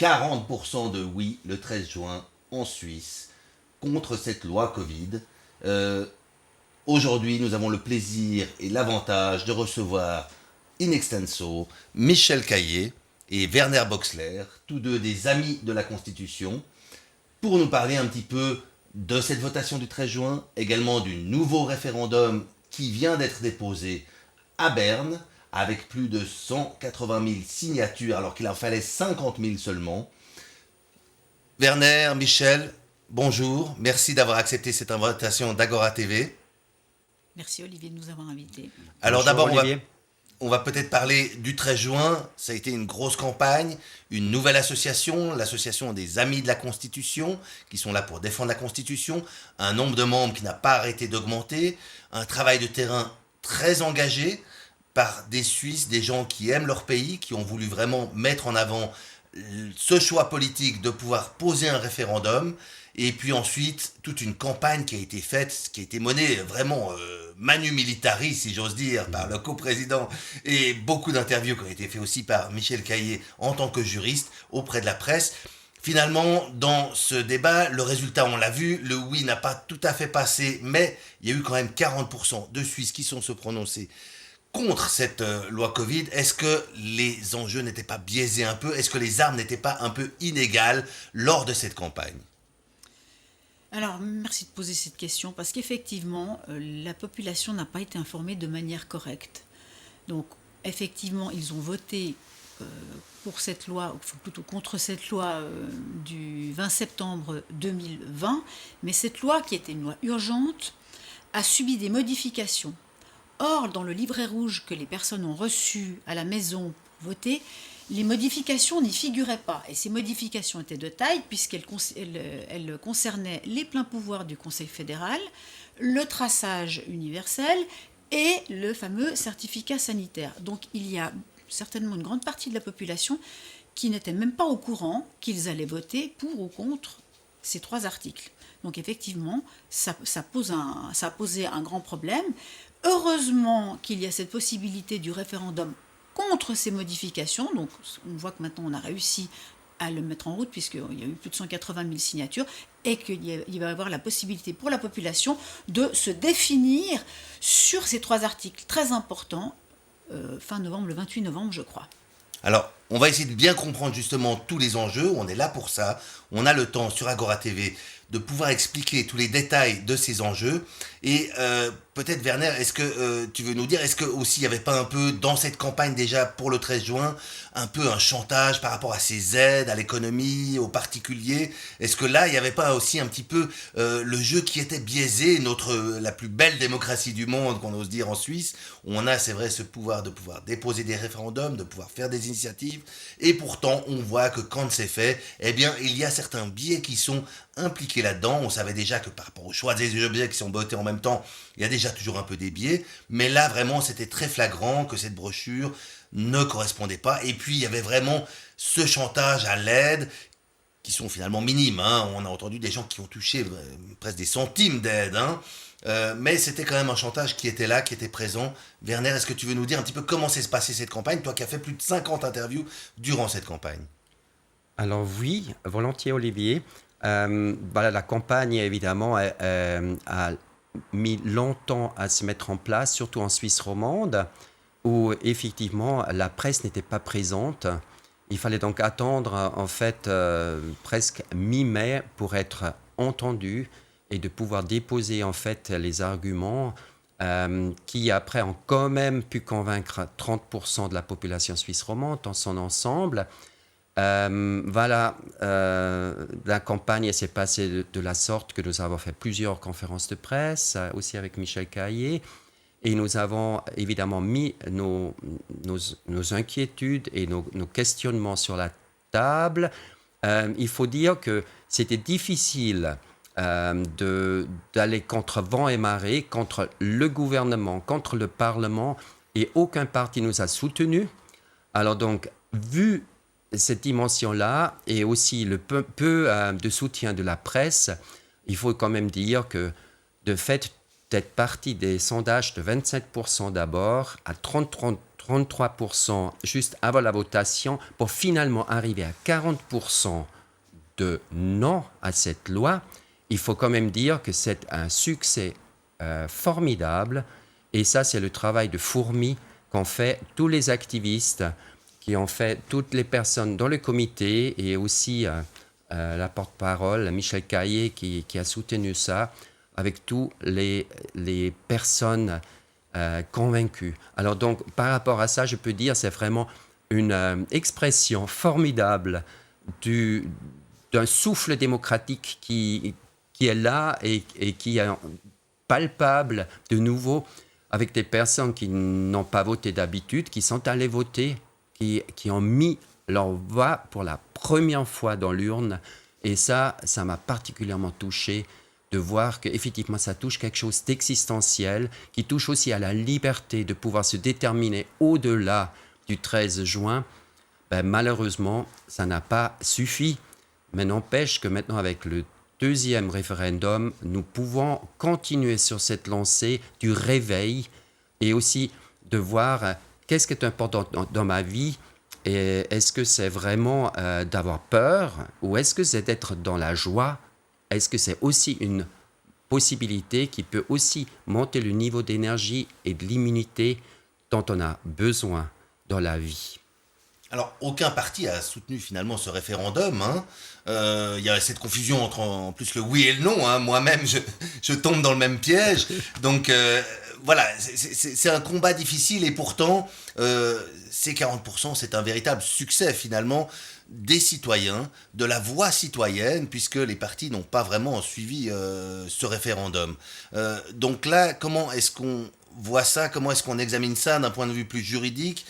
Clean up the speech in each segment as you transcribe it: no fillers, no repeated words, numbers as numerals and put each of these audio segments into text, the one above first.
40% de oui le 13 juin en Suisse contre cette loi Covid. Euh, Aujourd'hui, nous avons le plaisir et l'avantage de recevoir in extenso Michel Caillé et Werner Boxler, tous deux des amis de la Constitution, pour nous parler un petit peu de cette votation du 13 juin, également du nouveau référendum qui vient d'être déposé à Berne, avec plus de 180 000 signatures, alors qu'il en fallait 50 000 seulement. Werner, Michel, bonjour, merci d'avoir accepté cette invitation d'Agora TV. Merci Olivier de nous avoir invités. Alors Bonjour, d'abord, Olivier. on va peut-être parler du 13 juin. Ça a été une grosse campagne, une nouvelle association, l'association des Amis de la Constitution, qui sont là pour défendre la Constitution, un nombre de membres qui n'a pas arrêté d'augmenter, un travail de terrain très engagé par des Suisses, des gens qui aiment leur pays, qui ont voulu vraiment mettre en avant ce choix politique de pouvoir poser un référendum. Et puis ensuite, toute une campagne qui a été faite, qui a été menée vraiment manu militari, si j'ose dire, par le coprésident, et beaucoup d'interviews qui ont été faites aussi par Michel Caillé en tant que juriste auprès de la presse. Finalement, dans ce débat, le résultat, on l'a vu, le oui n'a pas tout à fait passé, mais il y a eu quand même 40% de Suisses qui sont se prononcer contre cette loi Covid. Est-ce que les enjeux n'étaient pas biaisés un peu? Est-ce que les armes n'étaient pas un peu inégales lors de cette campagne? Alors, merci de poser cette question parce qu'effectivement, la population n'a pas été informée de manière correcte. Donc, effectivement, ils ont voté pour cette loi, ou plutôt contre cette loi du 20 septembre 2020, mais cette loi, qui était une loi urgente, a subi des modifications. Or, dans le livret rouge que les personnes ont reçu à la maison pour voter, les modifications n'y figuraient pas. Et ces modifications étaient de taille puisqu'elles concernaient les pleins pouvoirs du Conseil fédéral, le traçage universel et le fameux certificat sanitaire. Donc il y a certainement une grande partie de la population qui n'était même pas au courant qu'ils allaient voter pour ou contre ces trois articles. Donc effectivement, ça a posé un grand problème. Heureusement qu'il y a cette possibilité du référendum contre ces modifications. Donc on voit que maintenant on a réussi à le mettre en route puisqu'il y a eu plus de 180 000 signatures et qu'il va y avoir la possibilité pour la population de se définir sur ces trois articles très importants fin novembre, le 28 novembre je crois. Alors, on va essayer de bien comprendre justement tous les enjeux, on est là pour ça, on a le temps sur Agora TV de pouvoir expliquer tous les détails de ces enjeux. Et peut-être Werner, est-ce que tu veux nous dire, est-ce que aussi il n'y avait pas un peu dans cette campagne déjà pour le 13 juin, un peu un chantage par rapport à ces aides, à l'économie, aux particuliers? Est-ce que là, il n'y avait pas aussi un petit peu le jeu qui était biaisé, la plus belle démocratie du monde, qu'on ose dire en Suisse, où on a, c'est vrai, ce pouvoir de pouvoir déposer des référendums, de pouvoir faire des initiatives, et pourtant, on voit que quand c'est fait, eh bien, il y a certains biais qui sont impliqués là-dedans. On savait déjà que par rapport au choix des objets qui sont votés en même temps, il y a déjà toujours un peu des biais, mais là, vraiment, c'était très flagrant que cette brochure ne correspondait pas, et puis il y avait vraiment ce chantage à l'aide, qui sont finalement minimes, hein. On a entendu des gens qui ont touché presque des centimes d'aide, hein. Mais c'était quand même un chantage qui était là, qui était présent. Werner, est-ce que tu veux nous dire un petit peu comment s'est passée cette campagne, toi qui as fait plus de 50 interviews durant cette campagne? Alors oui, volontiers Olivier. Voilà, la campagne évidemment a mis longtemps à se mettre en place, surtout en Suisse romande, où effectivement la presse n'était pas présente. Il fallait donc attendre en fait presque mi-mai pour être entendu et de pouvoir déposer en fait les arguments qui après ont quand même pu convaincre 30% de la population suisse romande dans son ensemble. Voilà, la campagne s'est passée de la sorte que nous avons fait plusieurs conférences de presse, aussi avec Michel Caillé, et nous avons évidemment mis nos inquiétudes et nos questionnements sur la table. Il faut dire que c'était difficile d'aller contre vent et marée, contre le gouvernement, contre le Parlement, et aucun parti nous a soutenus. Alors donc, vu cette dimension-là et aussi le peu de soutien de la presse, il faut quand même dire que de fait, d'être parti des sondages de 27% d'abord à 33% 33% juste avant la votation pour finalement arriver à 40% de non à cette loi, il faut quand même dire que c'est un succès formidable. Et ça, c'est le travail de fourmi qu'ont fait tous les activistes, qui ont fait toutes les personnes dans le comité et aussi la porte-parole, Michel Caillé, qui a soutenu ça, avec toutes les personnes convaincues. Alors donc, par rapport à ça, je peux dire que c'est vraiment une expression formidable d'un souffle démocratique qui est là et qui est palpable de nouveau avec des personnes qui n'ont pas voté d'habitude, qui sont allées voter, qui ont mis leur voix pour la première fois dans l'urne. Et ça m'a particulièrement touché de voir qu'effectivement, ça touche quelque chose d'existentiel, qui touche aussi à la liberté de pouvoir se déterminer au-delà du 13 juin. Ben, malheureusement, ça n'a pas suffi. Mais n'empêche que maintenant, avec le deuxième référendum, nous pouvons continuer sur cette lancée du réveil et aussi de voir qu'est-ce qui est important dans ma vie et est-ce que c'est vraiment d'avoir peur ou est-ce que c'est d'être dans la joie? Est-ce que c'est aussi une possibilité qui peut aussi monter le niveau d'énergie et de l'immunité dont on a besoin dans la vie? Alors, aucun parti a soutenu finalement ce référendum. Hein. Il y a cette confusion entre en plus le oui et le non. Hein. Moi-même, je tombe dans le même piège. Donc, voilà, c'est un combat difficile et pourtant, ces 40%, c'est un véritable succès finalement des citoyens, de la voix citoyenne, puisque les partis n'ont pas vraiment suivi ce référendum. Donc là, comment est-ce qu'on voit ça, comment est-ce qu'on examine ça d'un point de vue plus juridique,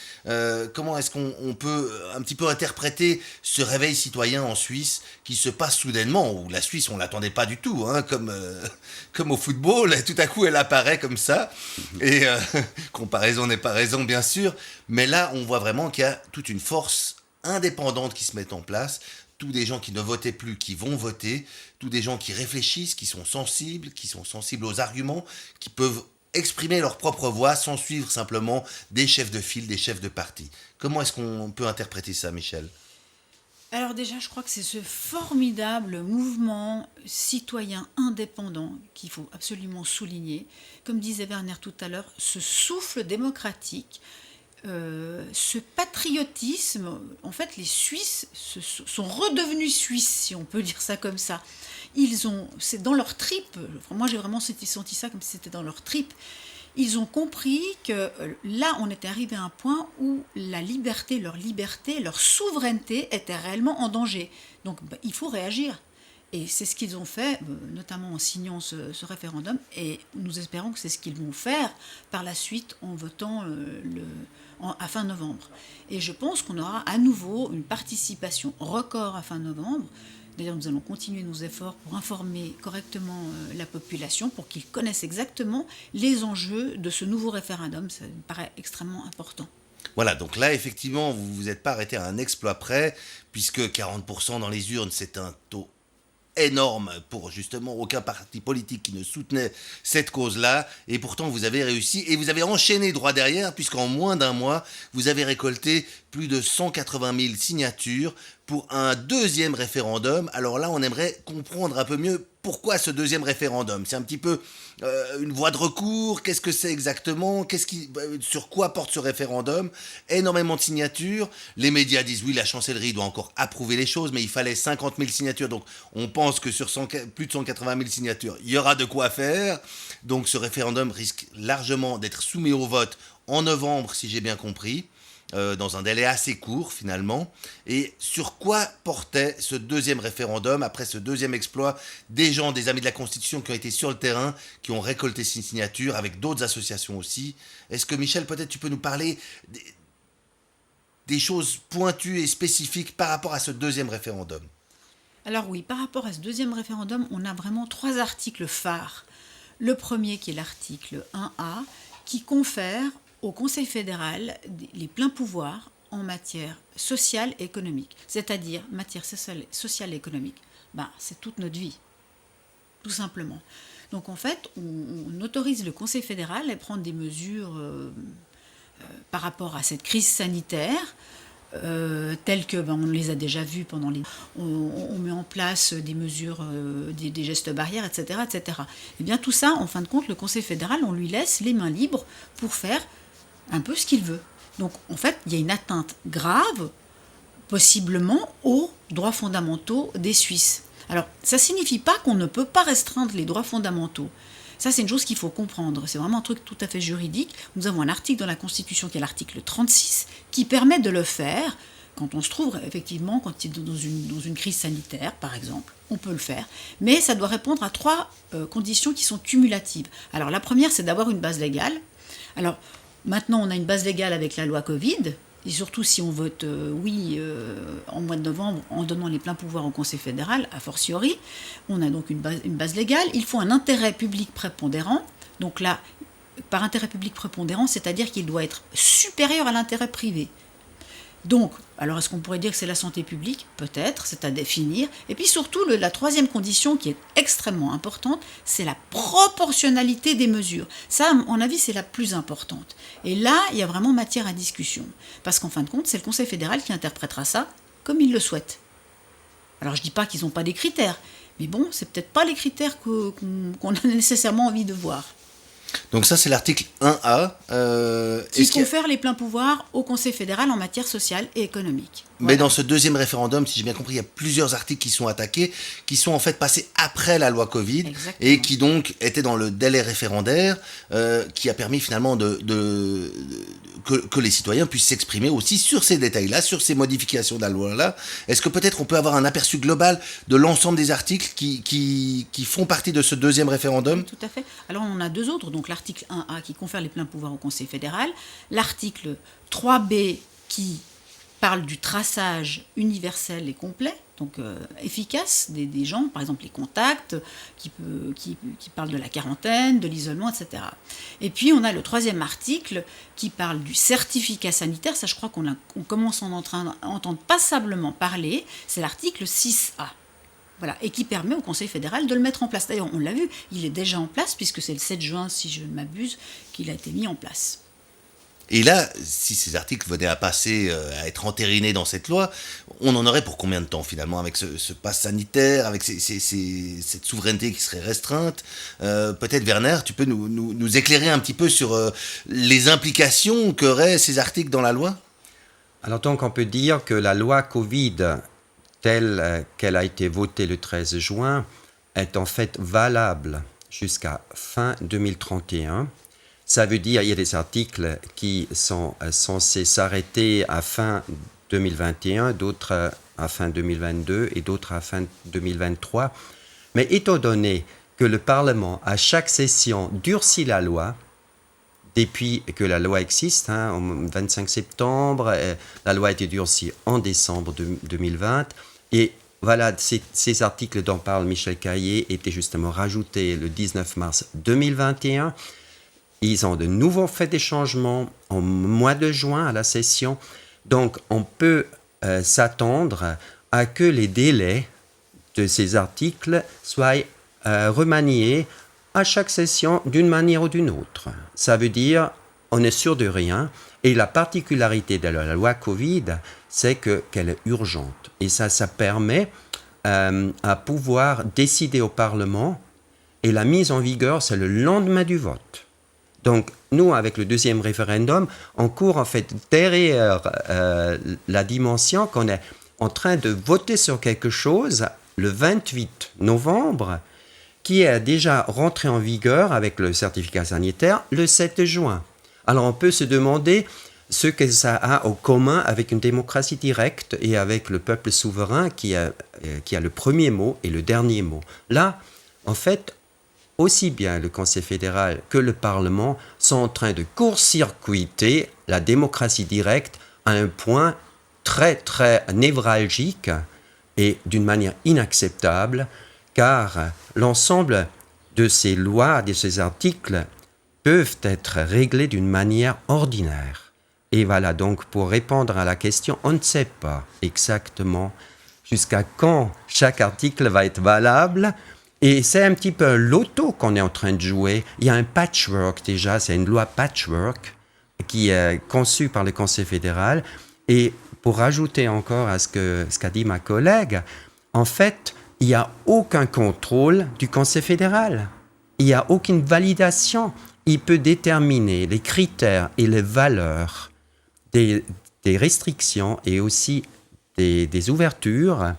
comment est-ce qu'on peut un petit peu interpréter ce réveil citoyen en Suisse qui se passe soudainement, où la Suisse on l'attendait pas du tout, hein, comme au football, tout à coup elle apparaît comme ça, et comparaison n'est pas raison bien sûr, mais là on voit vraiment qu'il y a toute une force indépendante qui se met en place, tous des gens qui ne votaient plus, qui vont voter, tous des gens qui réfléchissent, qui sont sensibles aux arguments, qui peuvent exprimer leur propre voix sans suivre simplement des chefs de file, des chefs de parti. Comment est-ce qu'on peut interpréter ça, Michel ? Alors déjà, je crois que c'est ce formidable mouvement citoyen indépendant qu'il faut absolument souligner. Comme disait Werner tout à l'heure, ce souffle démocratique, ce patriotisme, en fait, les Suisses sont redevenus Suisses, si on peut dire ça comme ça. C'est dans leur tripes, moi j'ai vraiment senti ça comme si c'était dans leur tripes. Ils ont compris que là, on était arrivé à un point où leur liberté, leur souveraineté était réellement en danger. Donc, il faut réagir. Et c'est ce qu'ils ont fait, notamment en signant ce référendum. Et nous espérons que c'est ce qu'ils vont faire par la suite en votant à fin novembre. Et je pense qu'on aura à nouveau une participation record à fin novembre. D'ailleurs, nous allons continuer nos efforts pour informer correctement la population, pour qu'ils connaissent exactement les enjeux de ce nouveau référendum. Ça me paraît extrêmement important. Voilà, donc là, effectivement, vous ne vous êtes pas arrêté à un exploit près, puisque 40% dans les urnes, c'est un taux énorme pour justement aucun parti politique qui ne soutenait cette cause-là, et pourtant vous avez réussi, et vous avez enchaîné droit derrière, puisqu'en moins d'un mois, vous avez récolté plus de 180 000 signatures pour un deuxième référendum. Alors là, on aimerait comprendre un peu mieux pourquoi ce deuxième référendum. C'est un petit peu une voie de recours, qu'est-ce que c'est exactement, sur quoi porte ce référendum, énormément de signatures, les médias disent oui, la chancellerie doit encore approuver les choses, mais il fallait 50 000 signatures, donc on pense que sur plus de 180 000 signatures, il y aura de quoi faire, donc ce référendum risque largement d'être soumis au vote en novembre, si j'ai bien compris, dans un délai assez court finalement. Et sur quoi portait ce deuxième référendum, après ce deuxième exploit des gens, des amis de la Constitution qui ont été sur le terrain, qui ont récolté ces signatures, avec d'autres associations aussi. Est-ce que Michel, peut-être tu peux nous parler des choses pointues et spécifiques par rapport à ce deuxième référendum ? Alors oui, par rapport à ce deuxième référendum, on a vraiment 3 articles phares. Le premier qui est l'article 1A, qui confère au Conseil fédéral les pleins pouvoirs en matière sociale et économique. C'est-à-dire, matière sociale et économique, c'est toute notre vie, tout simplement. Donc en fait, on autorise le Conseil fédéral à prendre des mesures par rapport à cette crise sanitaire, telles que on les a déjà vues pendant les... On met en place des mesures, des gestes barrières, etc., etc. Et bien tout ça, en fin de compte, le Conseil fédéral, on lui laisse les mains libres pour faire un peu ce qu'il veut. Donc en fait, il y a une atteinte grave, possiblement, aux droits fondamentaux des Suisses. Alors, ça ne signifie pas qu'on ne peut pas restreindre les droits fondamentaux. Ça, c'est une chose qu'il faut comprendre. C'est vraiment un truc tout à fait juridique. Nous avons un article dans la Constitution qui est l'article 36 qui permet de le faire quand on se trouve effectivement quand il est dans une crise sanitaire, par exemple. On peut le faire. Mais ça doit répondre à 3 conditions qui sont cumulatives. Alors, la première, c'est d'avoir une base légale. Alors, maintenant, on a une base légale avec la loi Covid. Et surtout si on vote oui en mois de novembre en donnant les pleins pouvoirs au Conseil fédéral, a fortiori, on a donc une base légale. Il faut un intérêt public prépondérant. Donc là, par intérêt public prépondérant, c'est-à-dire qu'il doit être supérieur à l'intérêt privé. Donc, alors est-ce qu'on pourrait dire que c'est la santé publique? Peut-être, c'est à définir. Et puis surtout, la 3e condition qui est extrêmement importante, c'est la proportionnalité des mesures. Ça, à mon avis, c'est la plus importante. Et là, il y a vraiment matière à discussion. Parce qu'en fin de compte, c'est le Conseil fédéral qui interprétera ça comme il le souhaite. Alors je ne dis pas qu'ils n'ont pas des critères, mais bon, c'est peut-être pas les critères qu'on a nécessairement envie de voir. Donc ça, c'est l'article 1A. Qui confère les pleins pouvoirs au Conseil fédéral en matière sociale et économique. Mais dans ce deuxième référendum, si j'ai bien compris, il y a plusieurs articles qui sont attaqués, qui sont en fait passés après la loi Covid. Exactement. Et qui donc étaient dans le délai référendaire, qui a permis finalement que les citoyens puissent s'exprimer aussi sur ces détails-là, sur ces modifications de la loi-là. Est-ce que peut-être on peut avoir un aperçu global de l'ensemble des articles qui font partie de ce deuxième référendum? Oui, tout à fait. Alors on en a 2 autres, donc l'article 1A qui confère les pleins pouvoirs au Conseil fédéral, l'article 3B qui parle du traçage universel et complet, donc efficace des gens, par exemple les contacts, qui parle de la quarantaine, de l'isolement, etc. Et puis on a le 3e article qui parle du certificat sanitaire, ça je crois qu'on commence à entendre passablement parler, c'est l'article 6A. Voilà, et qui permet au Conseil fédéral de le mettre en place. D'ailleurs, on l'a vu, il est déjà en place, puisque c'est le 7 juin, si je ne m'abuse, qu'il a été mis en place. Et là, si ces articles venaient à passer, à être entérinés dans cette loi, on en aurait pour combien de temps finalement avec ce pass sanitaire, avec cette souveraineté qui serait restreinte? Peut-être Werner, tu peux nous éclairer un petit peu sur les implications qu'auraient ces articles dans la loi? Alors donc on peut dire que la loi Covid, telle qu'elle a été votée le 13 juin, est en fait valable jusqu'à fin 2031. Ça veut dire qu'il y a des articles qui sont censés s'arrêter à fin 2021, d'autres à fin 2022 et d'autres à fin 2023. Mais étant donné que le Parlement, à chaque session, durcit la loi, depuis que la loi existe, au 25 septembre, la loi a été durcie en décembre 2020, et voilà, ces articles dont parle Michel Caillé étaient justement rajoutés le 19 mars 2021. Ils ont de nouveau fait des changements au mois de juin à la session. Donc, on peut s'attendre à que les délais de ces articles soient remaniés à chaque session d'une manière ou d'une autre. Ça veut dire on est sûr de rien. Et la particularité de la loi Covid, c'est qu'elle est urgente. Et ça permet à pouvoir décider au Parlement. Et la mise en vigueur, c'est le lendemain du vote. Donc, nous, avec le deuxième référendum, on court en fait derrière la dimension qu'on est en train de voter sur quelque chose le 28 novembre, qui est déjà rentré en vigueur avec le certificat sanitaire le 7 juin. Alors, on peut se demander ce que ça a au commun avec une démocratie directe et avec le peuple souverain qui a le premier mot et le dernier mot. Là, en fait, aussi bien le Conseil fédéral que le Parlement sont en train de court-circuiter la démocratie directe à un point très, très névralgique et d'une manière inacceptable, car l'ensemble de ces lois, de ces articles, peuvent être réglés d'une manière ordinaire. Et voilà, donc pour répondre à la question, on ne sait pas exactement jusqu'à quand chaque article va être valable. Et c'est un petit peu l'auto qu'on est en train de jouer. Il y a un patchwork déjà, c'est une loi patchwork. qui est conçu par le Conseil fédéral. Et pour rajouter encore à ce qu'a dit ma collègue, en fait, il n'y a aucun contrôle du Conseil fédéral. Il n'y a aucune validation. Il peut déterminer les critères et les valeurs des restrictions et aussi des ouvertures,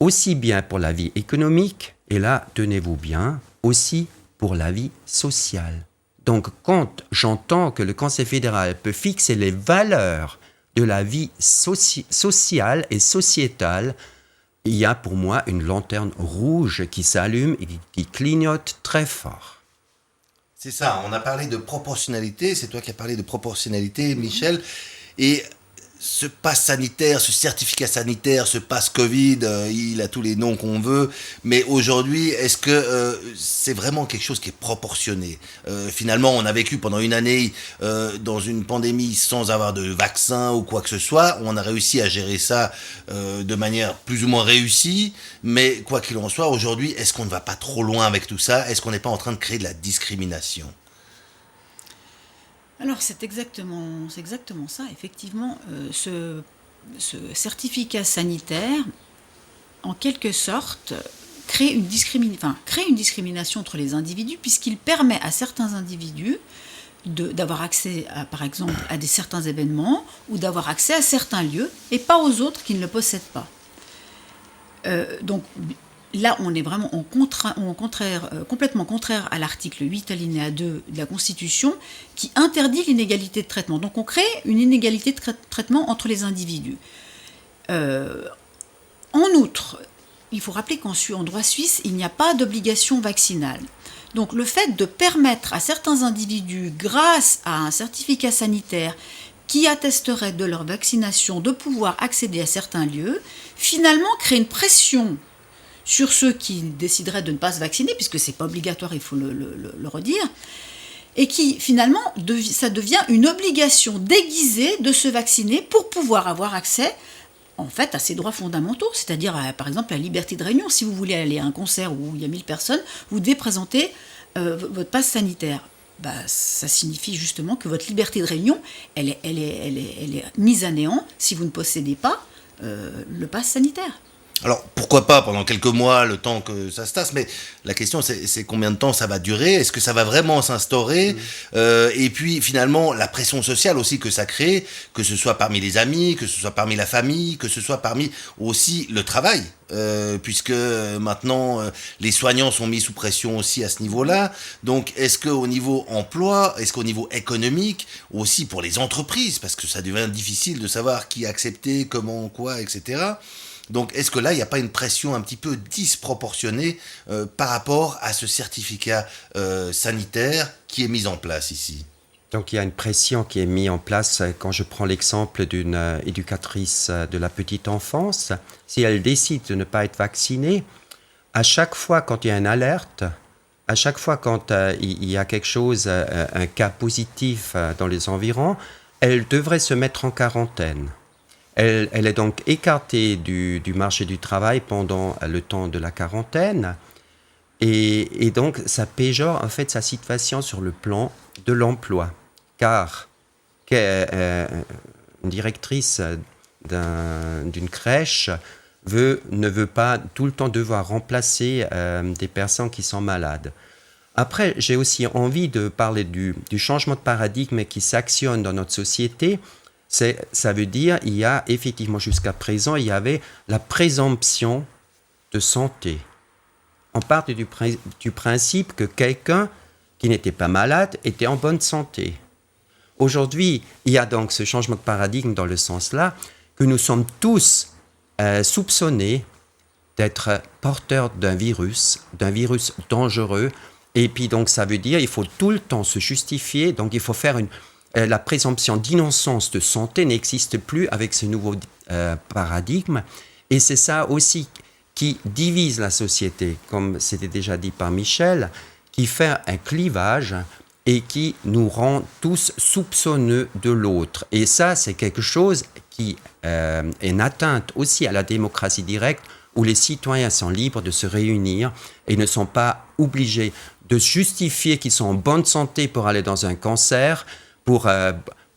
aussi bien pour la vie économique, et là, tenez-vous bien, aussi pour la vie sociale. Donc, quand j'entends que le Conseil fédéral peut fixer les valeurs de la vie sociale et sociétale, il y a pour moi une lanterne rouge qui s'allume et qui clignote très fort. C'est ça, on a parlé de proportionnalité, c'est toi qui as parlé de proportionnalité, Michel, et ce pass sanitaire, ce certificat sanitaire, ce pass Covid, il a tous les noms qu'on veut, mais aujourd'hui, est-ce que c'est vraiment quelque chose qui est proportionné ? Finalement, on a vécu pendant une année dans une pandémie sans avoir de vaccin ou quoi que ce soit, on a réussi à gérer ça de manière plus ou moins réussie, mais quoi qu'il en soit, aujourd'hui, est-ce qu'on ne va pas trop loin avec tout ça ? Est-ce qu'on n'est pas en train de créer de la discrimination ? Alors c'est exactement ça. Effectivement, ce certificat sanitaire, en quelque sorte, crée une discrimination entre les individus, puisqu'il permet à certains individus d'avoir accès, par exemple, à certains événements ou d'avoir accès à certains lieux, et pas aux autres qui ne le possèdent pas. Donc là, on est vraiment complètement contraire à l'article 8, alinéa 2 de la Constitution, qui interdit l'inégalité de traitement. Donc on crée une inégalité de traitement entre les individus. En outre, il faut rappeler qu'en droit suisse, il n'y a pas d'obligation vaccinale. Donc le fait de permettre à certains individus, grâce à un certificat sanitaire qui attesterait de leur vaccination, de pouvoir accéder à certains lieux, finalement crée une pression sur ceux qui décideraient de ne pas se vacciner, puisque ce n'est pas obligatoire, il faut le redire, et qui finalement, ça devient une obligation déguisée de se vacciner pour pouvoir avoir accès en fait à ses droits fondamentaux, c'est-à-dire par exemple la liberté de réunion. Si vous voulez aller à un concert où il y a 1000 personnes, vous devez présenter votre passe sanitaire. Ça signifie justement que votre liberté de réunion, elle est mise à néant si vous ne possédez pas le passe sanitaire. Alors, pourquoi pas pendant quelques mois, le temps que ça se tasse, mais la question c'est combien de temps ça va durer ? Est-ce que ça va vraiment s'instaurer ? Et puis finalement, la pression sociale aussi que ça crée, que ce soit parmi les amis, que ce soit parmi la famille, que ce soit parmi aussi le travail, puisque maintenant les soignants sont mis sous pression aussi à ce niveau-là. Donc est-ce qu'au niveau emploi, est-ce qu'au niveau économique, aussi pour les entreprises, parce que ça devient difficile de savoir qui accepter, comment, quoi, etc. Donc, est-ce que là, il n'y a pas une pression un petit peu disproportionnée par rapport à ce certificat sanitaire qui est mis en place ici ? Donc, il y a une pression qui est mise en place quand je prends l'exemple d'une éducatrice de la petite enfance. Si elle décide de ne pas être vaccinée, à chaque fois quand il y a une alerte, à chaque fois quand il y a quelque chose, un cas positif dans les environs, elle devrait se mettre en quarantaine. Elle est donc écartée du marché du travail pendant le temps de la quarantaine. Et donc, ça péjore en fait sa situation sur le plan de l'emploi. Car une directrice d'une crèche ne veut pas tout le temps devoir remplacer des personnes qui sont malades. Après, j'ai aussi envie de parler du changement de paradigme qui s'actionne dans notre société. Ça veut dire il y a effectivement jusqu'à présent, il y avait la présomption de santé. On part du principe que quelqu'un qui n'était pas malade était en bonne santé. Aujourd'hui, il y a donc ce changement de paradigme dans le sens-là que nous sommes tous soupçonnés d'être porteurs d'un virus dangereux. Et puis donc ça veut dire il faut tout le temps se justifier, donc il faut faire la présomption d'innocence de santé n'existe plus avec ce nouveau paradigme. Et c'est ça aussi qui divise la société, comme c'était déjà dit par Michel, qui fait un clivage et qui nous rend tous soupçonneux de l'autre. Et ça, c'est quelque chose qui est une atteinte aussi à la démocratie directe, où les citoyens sont libres de se réunir et ne sont pas obligés de justifier qu'ils sont en bonne santé pour aller dans un concert, pour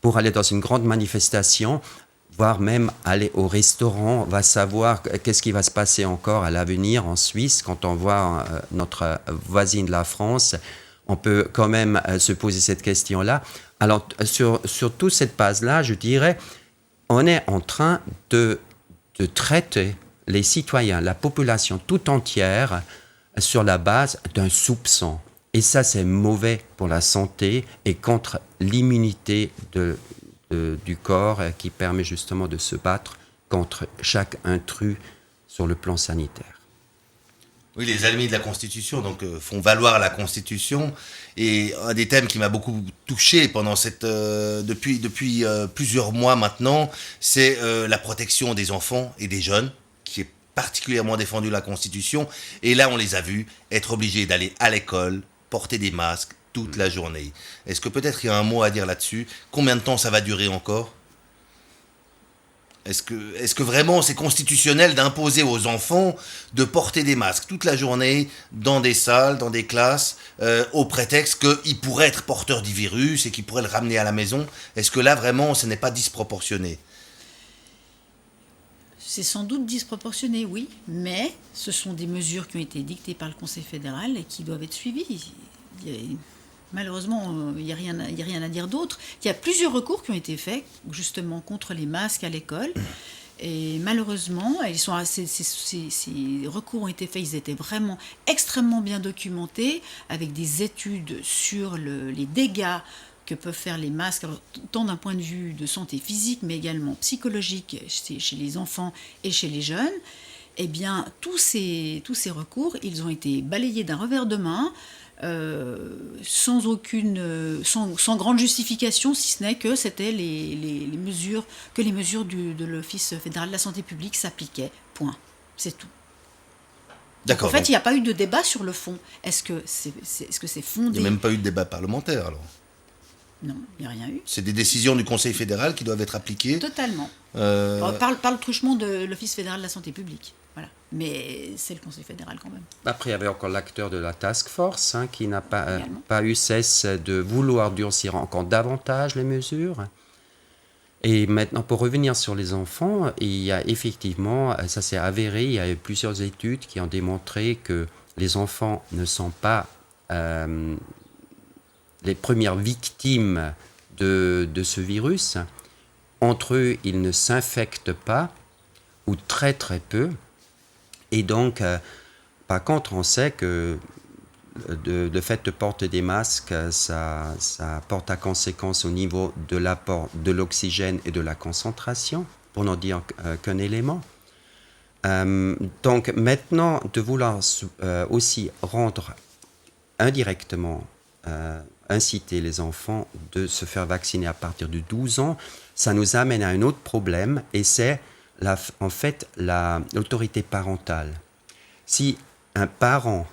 pour aller dans une grande manifestation, voire même aller au restaurant, va savoir qu'est-ce qui va se passer encore à l'avenir en Suisse. Quand on voit notre voisine de la France, on peut quand même se poser cette question-là. Alors, sur toute cette base-là, je dirais, on est en train de traiter les citoyens, la population tout entière, sur la base d'un soupçon. Et ça, c'est mauvais pour la santé et contre l'immunité du corps qui permet justement de se battre contre chaque intrus sur le plan sanitaire. Oui, les ennemis de la Constitution font valoir la Constitution. Et un des thèmes qui m'a beaucoup touché pendant depuis plusieurs mois maintenant, c'est la protection des enfants et des jeunes, qui est particulièrement défendue la Constitution. Et là, on les a vus être obligés d'aller à l'école, porter des masques toute la journée. Est-ce que peut-être il y a un mot à dire là-dessus? Combien de temps ça va durer encore? Est-ce que vraiment c'est constitutionnel d'imposer aux enfants de porter des masques toute la journée dans des salles, dans des classes, au prétexte qu'ils pourraient être porteurs du virus et qu'ils pourraient le ramener à la maison? Est-ce que là vraiment ce n'est pas disproportionné? C'est sans doute disproportionné, oui, mais ce sont des mesures qui ont été dictées par le Conseil fédéral et qui doivent être suivies. Malheureusement, il n'y a rien à dire d'autre. Il y a plusieurs recours qui ont été faits, justement, contre les masques à l'école. Et malheureusement, ces recours ont été faits, ils étaient vraiment extrêmement bien documentés, avec des études sur les dégâts que peuvent faire les masques, alors, tant d'un point de vue de santé physique, mais également psychologique chez les enfants et chez les jeunes. Eh bien, tous ces recours, ils ont été balayés d'un revers de main, sans grande justification, si ce n'est que c'était les mesures de l'Office fédéral de la santé publique s'appliquaient. Point. C'est tout. D'accord. En fait, il n'y a pas eu de débat sur le fond. Est-ce que c'est fondé? Il n'y a même pas eu de débat parlementaire alors? Non, il n'y a rien eu. C'est des décisions du Conseil fédéral qui doivent être appliquées. Totalement. Par le truchement de l'Office fédéral de la santé publique. Voilà. Mais c'est le Conseil fédéral quand même. Après, il y avait encore l'acteur de la task force qui n'a pas eu cesse de vouloir durcir encore davantage les mesures. Et maintenant, pour revenir sur les enfants, il y a effectivement, ça s'est avéré, il y a eu plusieurs études qui ont démontré que les enfants ne sont pas les premières victimes de ce virus. Entre eux, ils ne s'infectent pas, ou très très peu. Et donc, par contre, on sait que le fait de porter des masques, ça porte à conséquence au niveau de l'apport de l'oxygène et de la concentration, pour n'en dire qu'un élément. Donc maintenant, de vouloir aussi rendre indirectement, inciter les enfants de se faire vacciner à partir de 12 ans, ça nous amène à un autre problème, et c'est en fait l'autorité parentale. Si un parent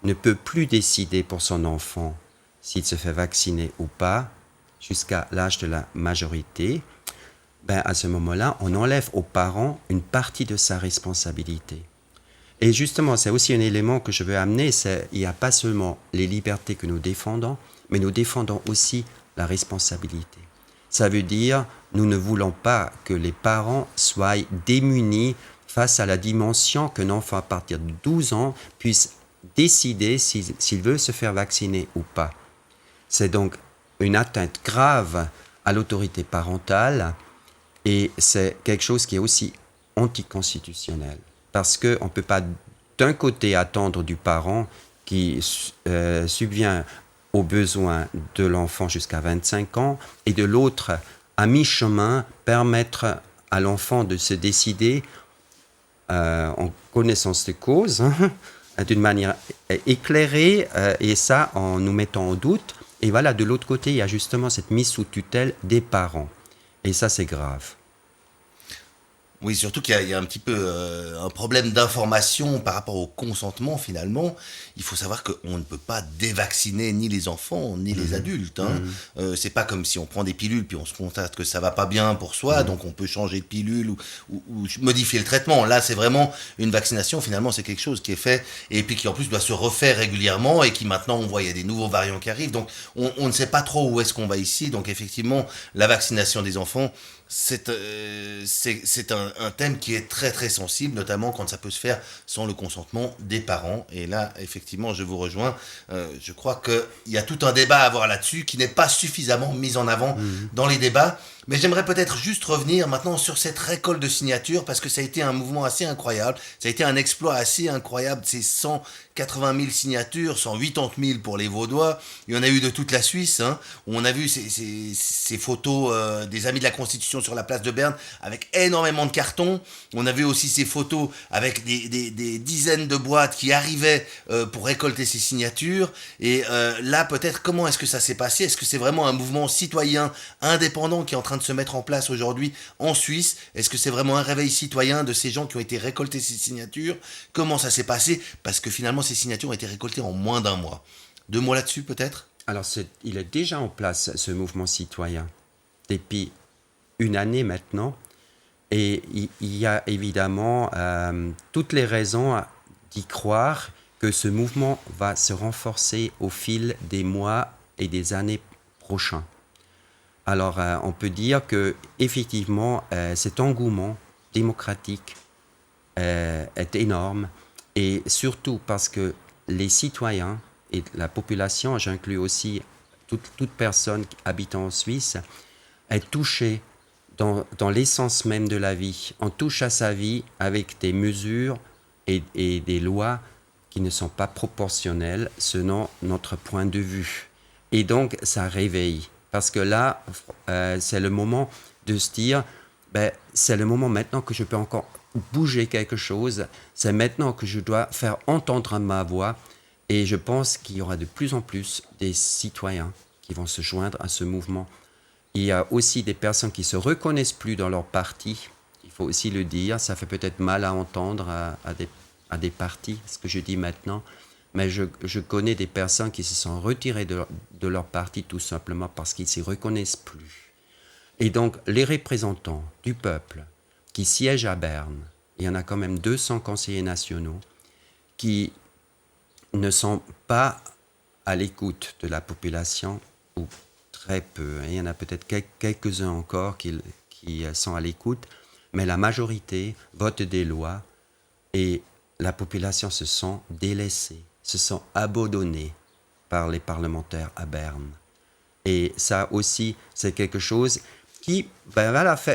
ne peut plus décider pour son enfant s'il se fait vacciner ou pas jusqu'à l'âge de la majorité, à ce moment-là, on enlève aux parents une partie de sa responsabilité. Et justement, c'est aussi un élément que je veux amener, il n'y a pas seulement les libertés que nous défendons, mais nous défendons aussi la responsabilité. Ça veut dire, nous ne voulons pas que les parents soient démunis face à la dimension qu'un enfant à partir de 12 ans puisse décider s'il veut se faire vacciner ou pas. C'est donc une atteinte grave à l'autorité parentale, et c'est quelque chose qui est aussi anticonstitutionnel. Parce qu'on ne peut pas d'un côté attendre du parent qui subvient aux besoins de l'enfant jusqu'à 25 ans, et de l'autre, à mi-chemin, permettre à l'enfant de se décider en connaissance de cause, d'une manière éclairée, et ça en nous mettant en doute. Et voilà, de l'autre côté, il y a justement cette mise sous tutelle des parents. Et ça, c'est grave. Oui, surtout qu'il y a un petit peu un problème d'information par rapport au consentement finalement. Il faut savoir qu'on ne peut pas dévacciner ni les enfants ni les adultes. Hein. Mhm. C'est pas comme si on prend des pilules puis on se constate que ça va pas bien pour soi, donc on peut changer de pilule ou modifier le traitement. Là, c'est vraiment une vaccination. Finalement, c'est quelque chose qui est fait et puis qui en plus doit se refaire régulièrement et qui maintenant on voit il y a des nouveaux variants qui arrivent. Donc on ne sait pas trop où est-ce qu'on va ici. Donc effectivement, la vaccination des enfants c'est un thème qui est très très sensible, notamment quand ça peut se faire sans le consentement des parents. Et là, effectivement, je vous rejoins. Je crois qu'il y a tout un débat à avoir là-dessus qui n'est pas suffisamment mis en avant dans les débats. Mais j'aimerais peut-être juste revenir maintenant sur cette récolte de signatures parce que ça a été un mouvement assez incroyable. Ça a été un exploit assez incroyable. Ces 180 000 signatures, 180 000 pour les Vaudois. Il y en a eu de toute la Suisse. Hein. On a vu ces photos des Amis de la Constitution sur la place de Berne avec énormément de cartons. On a vu aussi ces photos avec des dizaines de boîtes qui arrivaient pour récolter ces signatures. Et là, peut-être, comment est-ce que ça s'est passé? Est-ce que c'est vraiment un mouvement citoyen indépendant qui est en train de se mettre en place aujourd'hui en Suisse? Est-ce que c'est vraiment un réveil citoyen de ces gens qui ont été récoltés ces signatures? Comment ça s'est passé? Parce que finalement, ces signatures ont été récoltées en moins d'un mois. 2 mois là-dessus, peut-être? Alors, il est déjà en place, ce mouvement citoyen, depuis une année maintenant. Et il y a évidemment toutes les raisons d'y croire que ce mouvement va se renforcer au fil des mois et des années prochains. Alors, on peut dire que effectivement, cet engouement démocratique est énorme, et surtout parce que les citoyens et la population, j'inclus aussi toute personne habitant en Suisse, est touchée dans l'essence même de la vie. On touche à sa vie avec des mesures et des lois qui ne sont pas proportionnelles selon notre point de vue. Et donc, ça réveille. Parce que là, c'est le moment de se dire, c'est le moment maintenant que je peux encore bouger quelque chose. C'est maintenant que je dois faire entendre ma voix. Et je pense qu'il y aura de plus en plus des citoyens qui vont se joindre à ce mouvement. Il y a aussi des personnes qui ne se reconnaissent plus dans leur parti. Il faut aussi le dire. Ça fait peut-être mal à entendre à des partis, ce que je dis maintenant. Mais je connais des personnes qui se sont retirées de leur parti tout simplement parce qu'ils ne s'y reconnaissent plus. Et donc, les représentants du peuple qui siègent à Berne, il y en a quand même 200 conseillers nationaux qui ne sont pas à l'écoute de la population, ou très peu. Il y en a peut-être quelques-uns encore qui sont à l'écoute, mais la majorité vote des lois et la population se sent délaissée, se sent abandonnée par les parlementaires à Berne. Et ça aussi, c'est quelque chose qui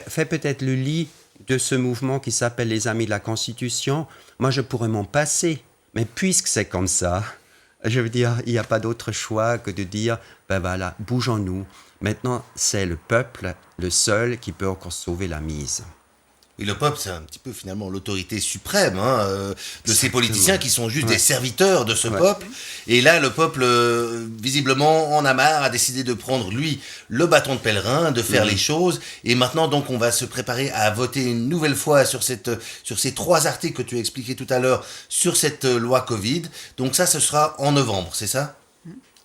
fait peut-être le lit de ce mouvement qui s'appelle les Amis de la Constitution. Moi, je pourrais m'en passer, mais puisque c'est comme ça, je veux dire, il n'y a pas d'autre choix que de dire, bougeons-nous. Maintenant, c'est le peuple, le seul, qui peut encore sauver la mise. Et le peuple, c'est un petit peu finalement l'autorité suprême de ces politiciens qui sont juste des serviteurs de ce peuple. Et là, le peuple, visiblement, en a marre, a décidé de prendre, lui, le bâton de pèlerin, de faire les choses. Et maintenant, donc, on va se préparer à voter une nouvelle fois sur ces 3 articles que tu as expliqués tout à l'heure, sur cette loi Covid. Donc ça, ce sera en novembre, c'est ça ?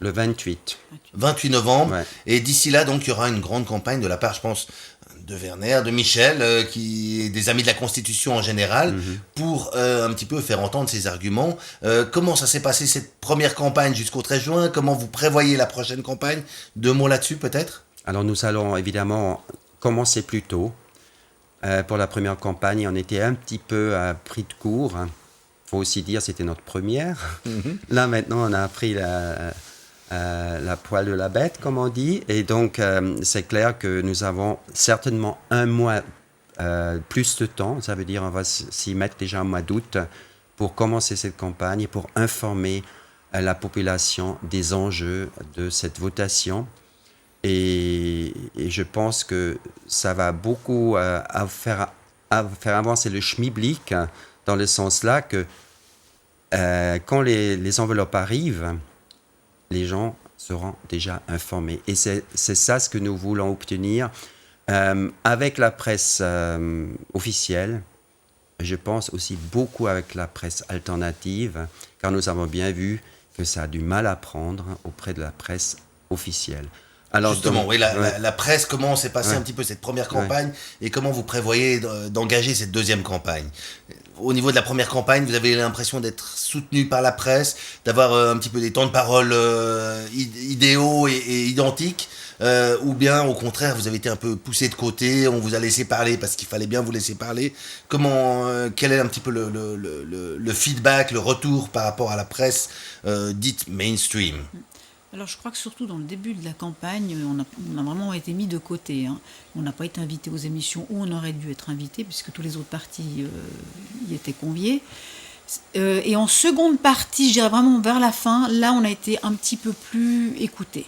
Le 28. 28 novembre. Ouais. Et d'ici là, donc, il y aura une grande campagne de la part, je pense, de Werner, de Michel, des Amis de la Constitution en général, pour un petit peu faire entendre ses arguments. Comment ça s'est passé cette première campagne jusqu'au 13 juin? Comment vous prévoyez la prochaine campagne? 2 mots là-dessus peut-être? Alors nous allons évidemment commencer plus tôt. Pour la première campagne, on était un petit peu pris de court. Il faut aussi dire que c'était notre première. Là maintenant, on a pris la poêle de la bête, comme on dit. Et donc, c'est clair que nous avons certainement un mois plus de temps. Ça veut dire qu'on va s'y mettre déjà au mois d'août pour commencer cette campagne, pour informer la population des enjeux de cette votation. Et je pense que ça va beaucoup faire avancer le schmilblick dans le sens là que quand les enveloppes arrivent, les gens seront déjà informés. Et c'est ça ce que nous voulons obtenir. Avec la presse officielle, je pense aussi beaucoup avec la presse alternative, car nous avons bien vu que ça a du mal à prendre auprès de la presse officielle. Alors, Justement, donc, oui, ouais, la presse, comment s'est passée ouais, un petit peu cette première ouais. campagne et comment vous prévoyez d'engager cette deuxième campagne? Au niveau de la première campagne, vous avez l'impression d'être soutenu par la presse, d'avoir un petit peu des temps de parole idéaux et identiques, ou bien au contraire, vous avez été un peu poussé de côté, on vous a laissé parler parce qu'il fallait bien vous laisser parler. Quel est un petit peu le feedback, le retour par rapport à la presse dite mainstream? Alors je crois que surtout dans le début de la campagne, on a vraiment été mis de côté, hein. On n'a pas été invité aux émissions où on aurait dû être invité, puisque tous les autres partis y étaient conviés. Et en seconde partie, je dirais vraiment vers la fin, là on a été un petit peu plus écoutés.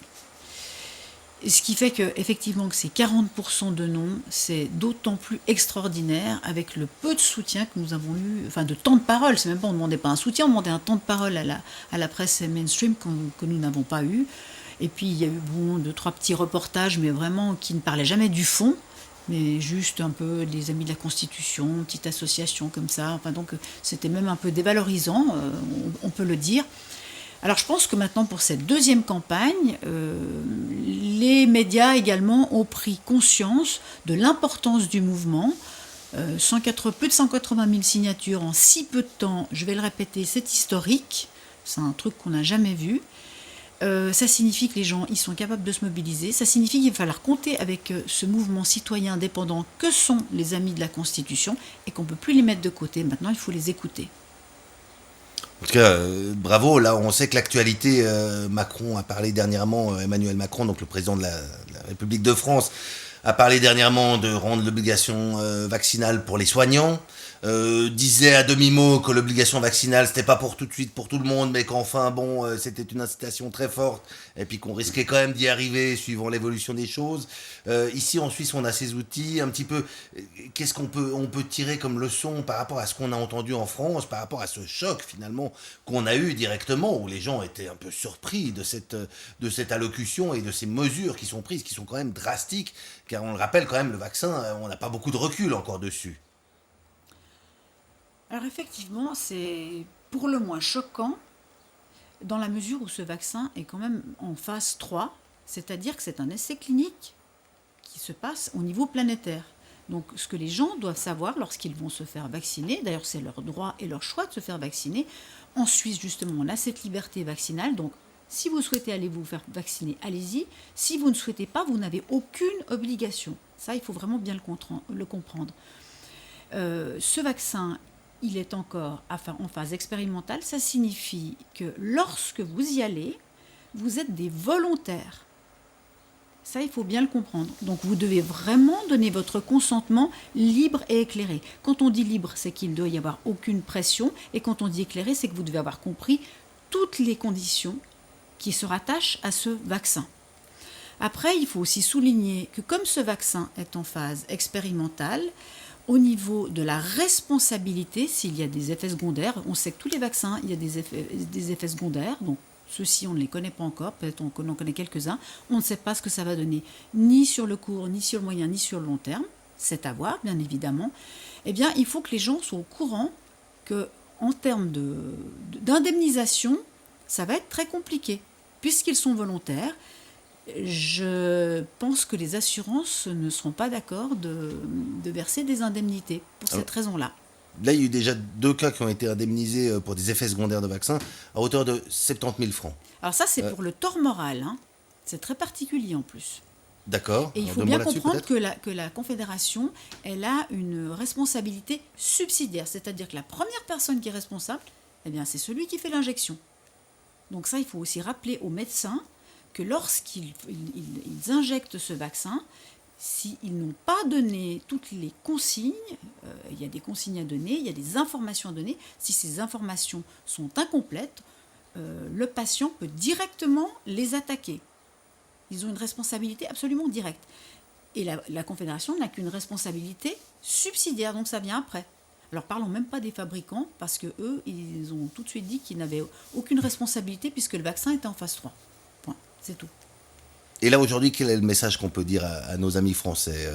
Ce qui fait que effectivement que ces 40% de non, c'est d'autant plus extraordinaire avec le peu de soutien que nous avons eu, enfin de temps de parole. C'est même pas, on ne demandait pas un soutien, on demandait un temps de parole à la presse mainstream que nous n'avons pas eu. Et puis il y a eu deux, trois petits reportages, mais vraiment qui ne parlaient jamais du fond, mais juste un peu des Amis de la Constitution, une petite association comme ça. Enfin donc c'était même un peu dévalorisant, on peut le dire. Alors je pense que maintenant pour cette deuxième campagne, les médias également ont pris conscience de l'importance du mouvement. Plus de 180 000 signatures en si peu de temps, je vais le répéter, c'est historique, c'est un truc qu'on n'a jamais vu. Ça signifie que les gens ils sont capables de se mobiliser, ça signifie qu'il va falloir compter avec ce mouvement citoyen indépendant que sont les Amis de la Constitution et qu'on ne peut plus les mettre de côté, maintenant il faut les écouter. En tout cas, bravo. Là, on sait que l'actualité, Macron a parlé dernièrement, Emmanuel Macron, donc le président de la République de France, a parlé dernièrement de rendre l'obligation vaccinale pour les soignants. Disait à demi-mot que l'obligation vaccinale, c'était pas pour tout de suite, pour tout le monde, mais qu'enfin, bon, c'était une incitation très forte, et puis qu'on risquait quand même d'y arriver suivant l'évolution des choses. Ici, en Suisse, on a ces outils, un petit peu, qu'est-ce on peut tirer comme leçon par rapport à ce qu'on a entendu en France, par rapport à ce choc, finalement, qu'on a eu directement, où les gens étaient un peu surpris de cette allocution et de ces mesures qui sont prises, qui sont quand même drastiques, car on le rappelle quand même, le vaccin, on n'a pas beaucoup de recul encore dessus. Alors effectivement, c'est pour le moins choquant dans la mesure où ce vaccin est quand même en phase 3, c'est-à-dire que c'est un essai clinique qui se passe au niveau planétaire. Donc ce que les gens doivent savoir lorsqu'ils vont se faire vacciner, d'ailleurs c'est leur droit et leur choix de se faire vacciner, en Suisse justement on a cette liberté vaccinale, donc si vous souhaitez aller vous faire vacciner, allez-y. Si vous ne souhaitez pas, vous n'avez aucune obligation. Ça, il faut vraiment bien le comprendre. Ce vaccin, il est encore en phase expérimentale. Ça signifie que lorsque vous y allez, vous êtes des volontaires. Ça, il faut bien le comprendre. Donc, vous devez vraiment donner votre consentement libre et éclairé. Quand on dit libre, c'est qu'il ne doit y avoir aucune pression. Et quand on dit éclairé, c'est que vous devez avoir compris toutes les conditions qui se rattachent à ce vaccin. Après, il faut aussi souligner que comme ce vaccin est en phase expérimentale, au niveau de la responsabilité, s'il y a des effets secondaires, on sait que tous les vaccins, il y a des effets secondaires, donc ceux-ci, on ne les connaît pas encore, peut-être on en connaît quelques-uns, on ne sait pas ce que ça va donner, ni sur le court, ni sur le moyen, ni sur le long terme, c'est à voir, bien évidemment. Eh bien, il faut que les gens soient au courant qu'en termes d'indemnisation, ça va être très compliqué, puisqu'ils sont volontaires. Je pense que les assurances ne seront pas d'accord de verser des indemnités pour cette raison-là. Là, il y a eu déjà 2 cas qui ont été indemnisés pour des effets secondaires de vaccins à hauteur de 70 000 francs. Alors ça, c'est pour le tort moral. Hein. C'est très particulier en plus. D'accord. Et il faut bien comprendre que la Confédération, elle a une responsabilité subsidiaire. C'est-à-dire que la première personne qui est responsable, eh bien, c'est celui qui fait l'injection. Donc ça, il faut aussi rappeler aux médecins que lorsqu'ils injectent ce vaccin, s'ils n'ont pas donné toutes les consignes, il y a des consignes à donner, il y a des informations à donner, si ces informations sont incomplètes, le patient peut directement les attaquer. Ils ont une responsabilité absolument directe. Et la Confédération n'a qu'une responsabilité subsidiaire, donc ça vient après. Alors parlons même pas des fabricants, parce qu'eux, ils ont tout de suite dit qu'ils n'avaient aucune responsabilité puisque le vaccin était en phase 3. Point, c'est tout. Et là, aujourd'hui, quel est le message qu'on peut dire à nos amis français?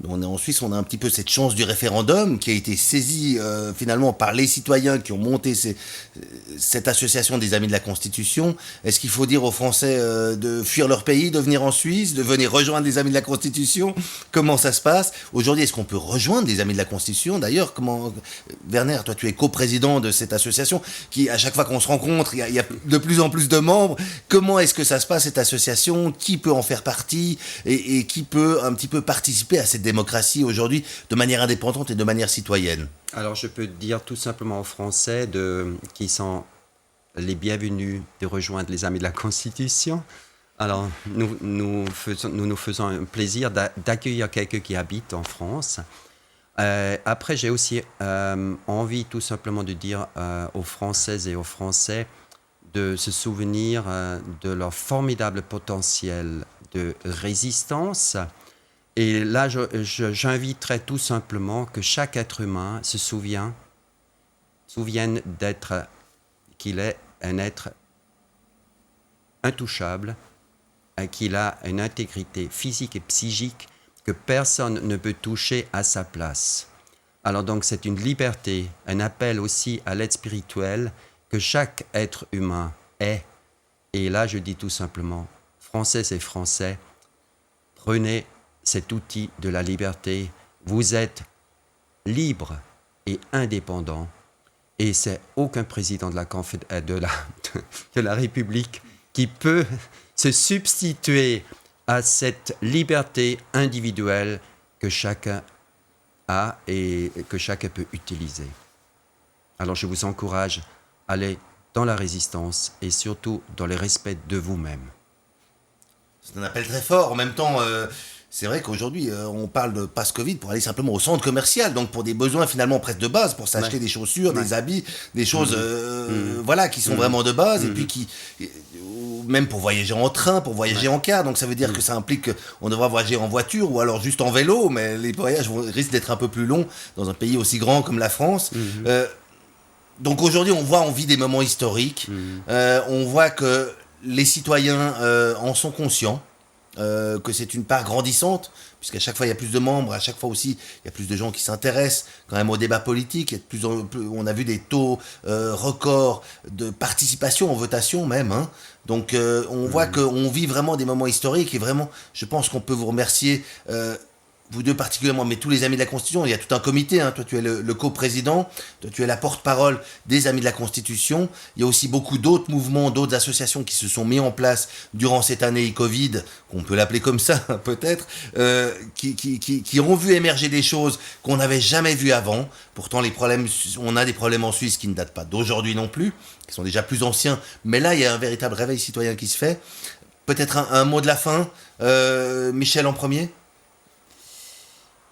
On est en Suisse, on a un petit peu cette chance du référendum qui a été saisie finalement par les citoyens qui ont monté cette association des Amis de la Constitution. Est-ce qu'il faut dire aux Français de fuir leur pays, de venir en Suisse, de venir rejoindre les Amis de la Constitution? Comment ça se passe? Aujourd'hui, est-ce qu'on peut rejoindre les Amis de la Constitution? D'ailleurs, Werner, toi tu es coprésident de cette association qui, à chaque fois qu'on se rencontre, il y a de plus en plus de membres. Comment est-ce que ça se passe, cette association? Qui peut en faire partie et qui peut un petit peu participer à cette démocratie aujourd'hui de manière indépendante et de manière citoyenne? Alors, je peux dire tout simplement aux Français qui sont les bienvenus de rejoindre les Amis de la Constitution. Alors, nous faisons un plaisir d'accueillir quelqu'un qui habite en France. Après, j'ai aussi envie tout simplement de dire aux Françaises et aux Français de se souvenir de leur formidable potentiel de résistance. Et là, j'inviterais tout simplement que chaque être humain se souvienne qu'il est un être intouchable, qu'il a une intégrité physique et psychique que personne ne peut toucher à sa place. Alors donc, c'est une liberté, un appel aussi à l'aide spirituelle que chaque être humain est. Et là, je dis tout simplement, Françaises et Français, prenez cet outil de la liberté. Vous êtes libre et indépendant. Et c'est aucun président de la République qui peut se substituer à cette liberté individuelle que chacun a et que chacun peut utiliser. Alors je vous encourage à aller dans la résistance et surtout dans le respect de vous-même. C'est un appel très fort. En même temps, c'est vrai qu'aujourd'hui, on parle de passe Covid pour aller simplement au centre commercial, donc pour des besoins finalement presque de base, pour s'acheter des chaussures, des habits, des choses voilà, qui sont vraiment de base, et puis même pour voyager en train, pour voyager en car, donc ça veut dire que ça implique qu'on devra voyager en voiture ou alors juste en vélo, mais les voyages risquent d'être un peu plus longs dans un pays aussi grand comme la France. Donc aujourd'hui, on vit des moments historiques, on voit que les citoyens en sont conscients, que c'est une part grandissante, puisqu'à chaque fois il y a plus de membres, à chaque fois aussi il y a plus de gens qui s'intéressent quand même au débat politique, on a vu des taux records de participation en votation même, hein. Donc on voit qu'on vit vraiment des moments historiques et vraiment je pense qu'on peut vous remercier, vous deux particulièrement, mais tous les Amis de la Constitution. Il y a tout un comité, hein. Toi tu es le coprésident, toi tu es la porte-parole des Amis de la Constitution. Il y a aussi beaucoup d'autres mouvements, d'autres associations qui se sont mis en place durant cette année Covid, qu'on peut l'appeler comme ça peut-être, qui ont vu émerger des choses qu'on n'avait jamais vues avant. Pourtant on a des problèmes en Suisse qui ne datent pas d'aujourd'hui non plus, qui sont déjà plus anciens, mais là il y a un véritable réveil citoyen qui se fait. Peut-être un mot de la fin, Michel en premier.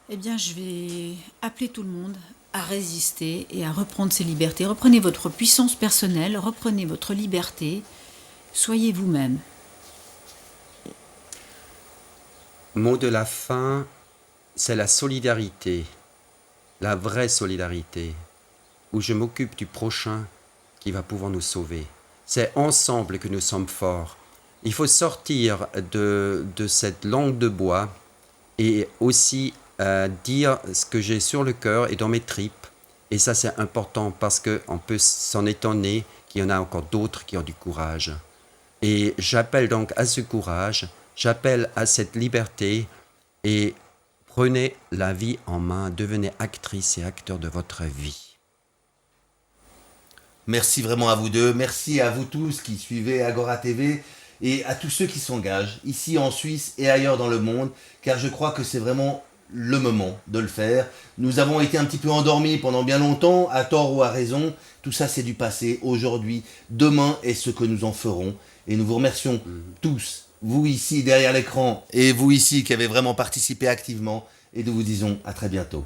Eh bien, je vais appeler tout le monde à résister et à reprendre ses libertés. Reprenez votre puissance personnelle, reprenez votre liberté, soyez vous-même. Mot de la fin, c'est la solidarité, la vraie solidarité, où je m'occupe du prochain qui va pouvoir nous sauver. C'est ensemble que nous sommes forts. Il faut sortir de cette langue de bois et aussi dire ce que j'ai sur le cœur et dans mes tripes. Et ça, c'est important parce qu'on peut s'en étonner qu'il y en a encore d'autres qui ont du courage. Et j'appelle donc à ce courage, j'appelle à cette liberté et prenez la vie en main, devenez actrice et acteur de votre vie. Merci vraiment à vous deux, merci à vous tous qui suivez Agora TV et à tous ceux qui s'engagent ici en Suisse et ailleurs dans le monde, car je crois que c'est vraiment le moment de le faire. Nous avons été un petit peu endormis pendant bien longtemps, à tort ou à raison. Tout ça, c'est du passé. Aujourd'hui, demain est ce que nous en ferons. Et nous vous remercions tous, vous ici derrière l'écran et vous ici qui avez vraiment participé activement. Et nous vous disons à très bientôt.